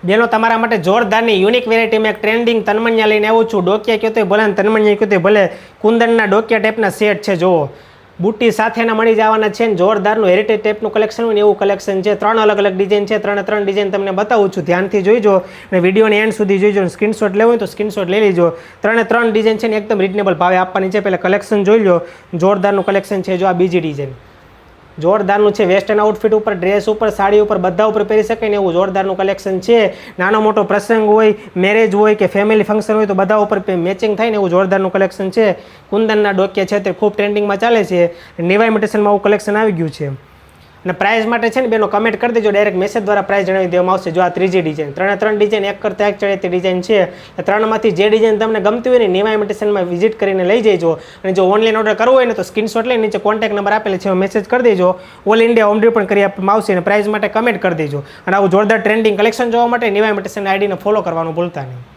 બેનો તમારા માટે જોરદારની યુનિક વેરાયટીમાં એક ટ્રેન્ડિંગ તન્મણિયા લઈને આવું છું. ડોકિયા કયો તો ભલે તન્મણિયા કયો તો ભલે, કુંદનના ડોકિયા ટાઈપના સેટ છે. જુઓ બુટ્ટી સાથેના મળી જવાના છે ને જોરદારનું હેરિટેજ ટાઈપનું કલેક્શન હોય ને એવું કલેક્શન છે. 3 અલગ અલગ ડિઝાઇન છે. 3 ડિઝાઇન તમને બતાવું છું, ધ્યાનથી જોઈજો અને વિડીયોની એન્ડ સુધી જોઈજો. સ્ક્રીનશોટ લેવો હોય તો સ્ક્રીનશોટ લઈ લેજો. 3 ડિઝાઇન છે ને એકદમ રિઝનેબલ ભાવે આપવાની છે. પહેલાં કલેક્શન જોઈ લો, જોરદારનું કલેક્શન છે. જો આ બીજી ડિઝાઇન જોરદારનું છે. વેસ્ટર્ન આઉટફિટ ઉપર, ડ્રેસ ઉપર, સાડી ઉપર બધા ઉપર પહેરી શકાય ને એવું જોરદારનું કલેક્શન છે. નાનો મોટો પ્રસંગ હોય, મેરેજ હોય કે ફેમિલી ફંક્શન હોય તો બધા ઉપર મેચિંગ થાય ને એવું જોરદારનું કલેક્શન છે. કુંદનના ડોકિયા છે તે ખૂબ ટ્રેન્ડિંગમાં ચાલે છે. નેવાઈ મટીરિયલમાં આવું કલેક્શન આવી ગયું છે. અને પ્રાઇસ માટે છે ને બેનો કમેન્ટ કરી દેજો, ડાયરેક્ટ મેસેજ દ્વારા પ્રાઇસ જણાવી દેવામાં આવશે. જો આ ત્રીજી ડિઝાઇન, 3 ડિઝાઇન એક કરતાં એક ચડે તે ડિઝાઇન છે. 3માંથી જે ડિઝાઇન તમને ગમતી હોય ને નેવાઈ મટીરિયલમાં વિઝિટ કરીને લઈ જઈજો. અને જો ઓનલાઈન ઓર્ડર કરવો હોય ને તો સ્ક્રીનશોટ લઈને નીચે કોન્ટેક્ટ નંબર આપેલ છે, મેસેજ કરી દેજો. ઓલ ઇન્ડિયા હોમ ડિલિવરી પણ કરી આપવામાં આવશે. અને પ્રાઇસ માટે કમેન્ટ કરી દેજો. અને આવું જોરદાર ટ્રેન્ડિંગ કલેક્શન જોવા માટે નેવાઈ મટીરિયલ આઈડીને ફોલો કરવાનું ભૂલતા નહીં.